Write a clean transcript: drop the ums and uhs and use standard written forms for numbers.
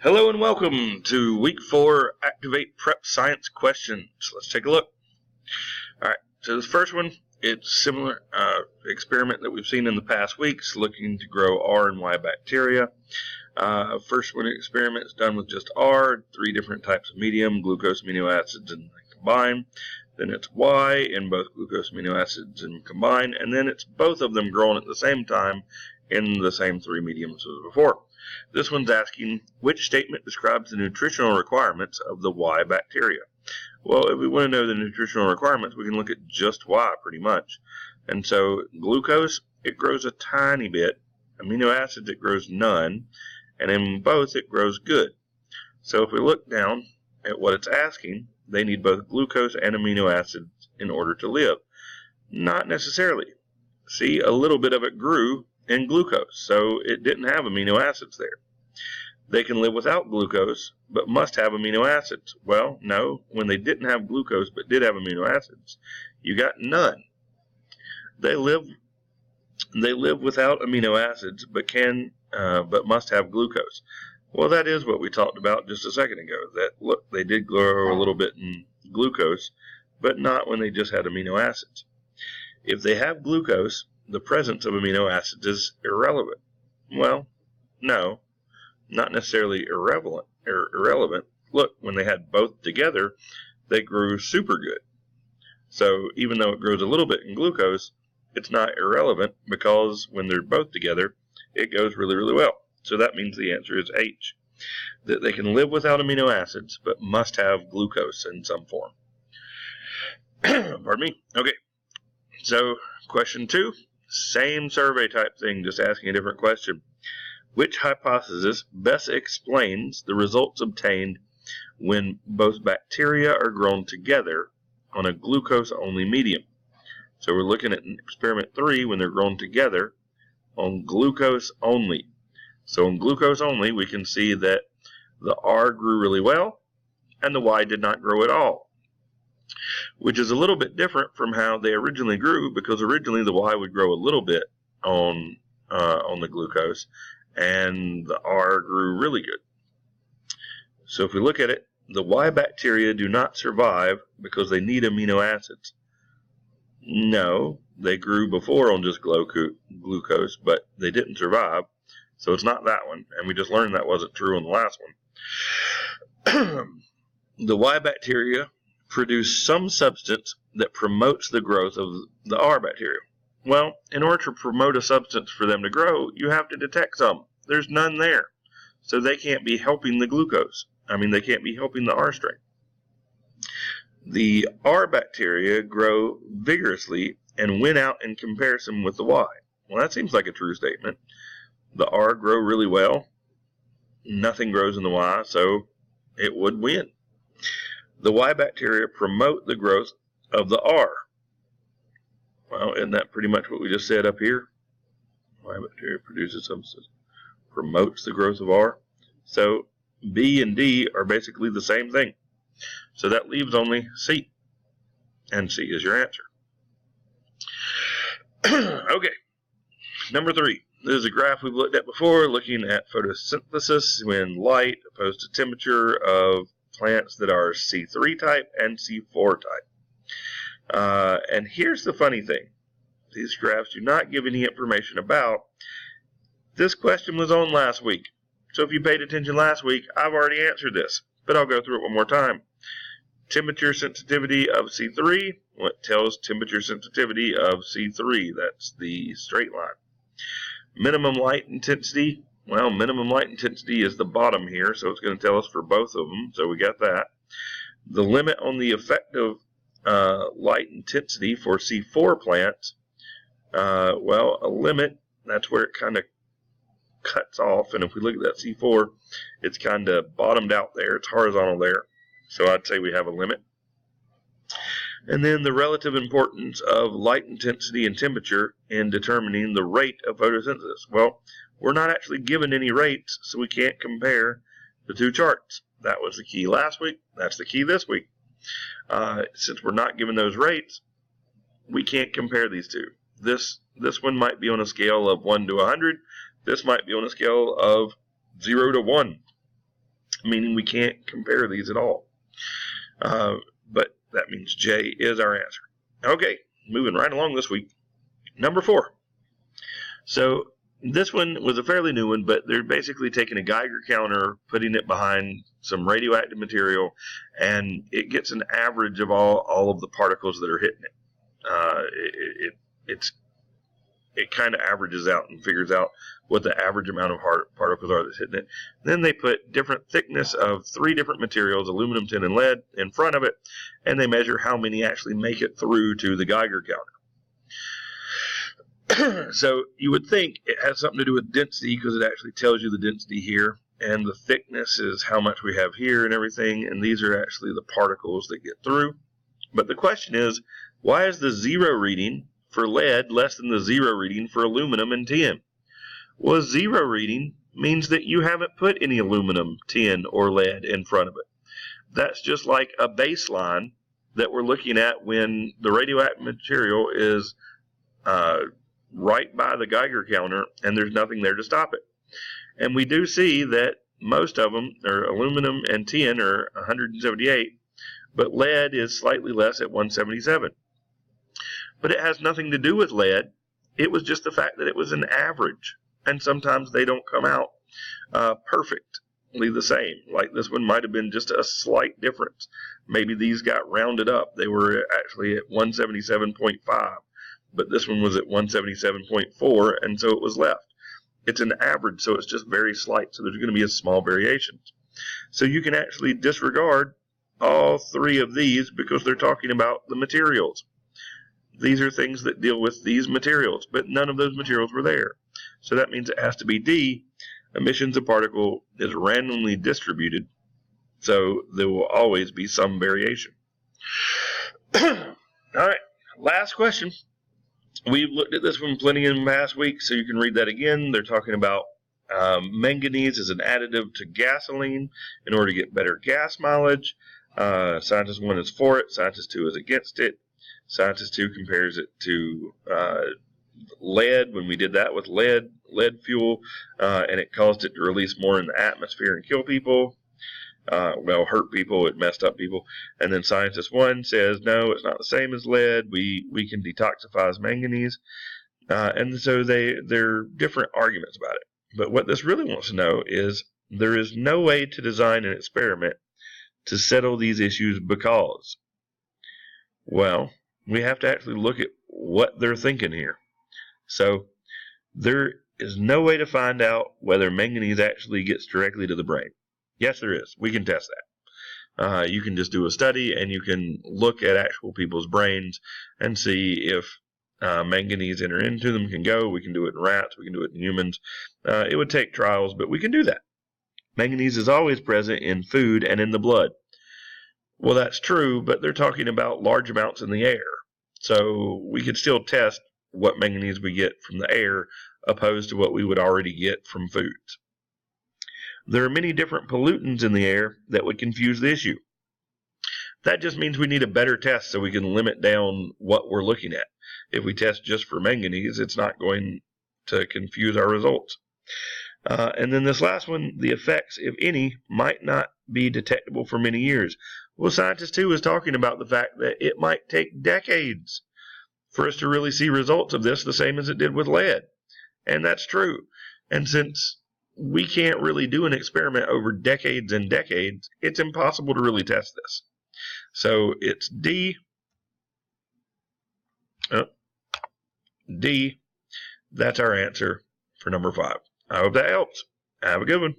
Hello and welcome to week 4 Activate Prep Science questions. Let's take a look. Alright, so this first one, it's similar experiment that we've seen in the past weeks, looking to grow R and Y bacteria. First one experiment is done with just R, 3 different types of medium, glucose, amino acids, and combine. Then it's Y in both glucose, amino acids, and combine, and then it's both of them growing at the same time in the same 3 mediums as before. This one's asking, which statement describes the nutritional requirements of the Y bacteria? Well, if we want to know the nutritional requirements, we can look at just Y pretty much. And so glucose, it grows a tiny bit. Amino acids, it grows none. And in both, it grows good. So if we look down at what it's asking, they need both glucose and amino acids in order to live. Not necessarily. See, a little bit of it grew in glucose, so it didn't have amino acids there. They can live without glucose, but must have amino acids. Well, no, when they didn't have glucose but did have amino acids, you got none. They live without amino acids, but must have glucose. Well, that is what we talked about just a second ago. That look, they did grow a little bit in glucose, but not when they just had amino acids. If they have glucose, the presence of amino acids is irrelevant. Well, no, not necessarily irrelevant. Look, when they had both together, they grew super good. So even though it grows a little bit in glucose, it's not irrelevant because when they're both together, it goes really, really well. So that means the answer is H, that they can live without amino acids, but must have glucose in some form. Pardon me. Okay. So question 2. Same survey type thing, just asking a different question. Which hypothesis best explains the results obtained when both bacteria are grown together on a glucose-only medium? So we're looking at experiment 3 when they're grown together on glucose only. So on glucose only, we can see that the R grew really well and the Y did not grow at all, which is a little bit different from how they originally grew, because originally the Y would grow a little bit on the glucose, and the R grew really good. So if we look at it, the Y bacteria do not survive because they need amino acids. No, they grew before on just glucose, but they didn't survive, so it's not that one, and we just learned that wasn't true on the last one. The Y bacteria produce some substance that promotes the growth of the R bacteria. Well, in order to promote a substance for them to grow, you have to detect some. There's none there. So they can't be helping the glucose. They can't be helping the R strain. The R bacteria grow vigorously and win out in comparison with the Y. Well, that seems like a true statement. The R grow really well. Nothing grows in the Y, so it would win. The Y bacteria promote the growth of the R. Well, isn't that pretty much what we just said up here? Y bacteria produces substance, promotes the growth of R. So B and D are basically the same thing. So that leaves only C. And C is your answer. Okay. Number 3. This is a graph we've looked at before, looking at photosynthesis when light opposed to temperature of plants that are C3 type and C4 type. And here's the funny thing. These graphs do not give any information about. This question was on last week. So if you paid attention last week, I've already answered this, but I'll go through it one more time. Temperature sensitivity of C3, what tells temperature sensitivity of C3? That's the straight line. Minimum light intensity. Well, minimum light intensity is the bottom here, so it's going to tell us for both of them, so we got that. The limit on the effective light intensity for C4 plants, well, a limit, that's where it kind of cuts off, and if we look at that C4, it's kind of bottomed out there, it's horizontal there, so I'd say we have a limit. And then the relative importance of light intensity and temperature in determining the rate of photosynthesis. Well, we're not actually given any rates, so we can't compare the two charts. That was the key last week. That's the key this week. Since we're not given those rates, we can't compare these two. This one might be on a scale of 1 to 100. This might be on a scale of 0 to 1. meaning we can't compare these at all. But that means J is our answer. Okay, moving right along this week. Number 4. So this one was a fairly new one, but they're basically taking a Geiger counter, putting it behind some radioactive material, and it gets an average of all of the particles that are hitting it. It kind of averages out and figures out what the average amount of particles are that's hitting it. Then they put different thickness of 3 different materials, aluminum, tin, and lead, in front of it, and they measure how many actually make it through to the Geiger counter. So you would think it has something to do with density, because it actually tells you the density here, and the thickness is how much we have here and everything, and these are actually the particles that get through. But the question is, why is the 0 reading for lead less than the 0 reading for aluminum and tin? Well, 0 reading means that you haven't put any aluminum, tin, or lead in front of it. That's just like a baseline that we're looking at when the radioactive material is right by the Geiger counter and there's nothing there to stop it. And we do see that most of them, or aluminum and tin, are 178, but lead is slightly less at 177. But it has nothing to do with lead. It was just the fact that it was an average. And sometimes they don't come out perfectly the same. Like this one might have been just a slight difference. Maybe these got rounded up. They were actually at 177.5, but this one was at 177.4, and so it was left. It's an average, so it's just very slight. So there's going to be a small variation. So you can actually disregard all 3 of these because they're talking about the materials. These are things that deal with these materials, but none of those materials were there. So that means it has to be D. Emissions of particle is randomly distributed, so there will always be some variation. All right, last question. We've looked at this one plenty in past weeks, so you can read that again. They're talking about manganese as an additive to gasoline in order to get better gas mileage. Scientist 1 is for it. Scientist 2 is against it. Scientist 2 compares it to lead when we did that with lead fuel, and it caused it to release more in the atmosphere and kill people. Hurt people, it messed up people. And then Scientist 1 says, no, it's not the same as lead. We can detoxify manganese. And so they're different arguments about it. But what this really wants to know is there is no way to design an experiment to settle these issues because, well, we have to actually look at what they're thinking here. So there is no way to find out whether manganese actually gets directly to the brain. Yes, there is. We can test that. You can just do a study and you can look at actual people's brains and see if manganese enter into them can go. We can do it in rats. We can do it in humans. It would take trials, but we can do that. Manganese is always present in food and in the blood. Well, that's true, but they're talking about large amounts in the air. So we could still test what manganese we get from the air opposed to what we would already get from foods. There are many different pollutants in the air that would confuse the issue. That just means we need a better test so we can limit down what we're looking at. If we test just for manganese, it's not going to confuse our results. And then this last one, the effects, if any, might not be detectable for many years. Well, Scientist 2 is talking about the fact that it might take decades for us to really see results of this, the same as it did with lead. And that's true. And since we can't really do an experiment over decades and decades, it's impossible to really test this. So it's D. D. That's our answer for number 5. I hope that helps. Have a good one.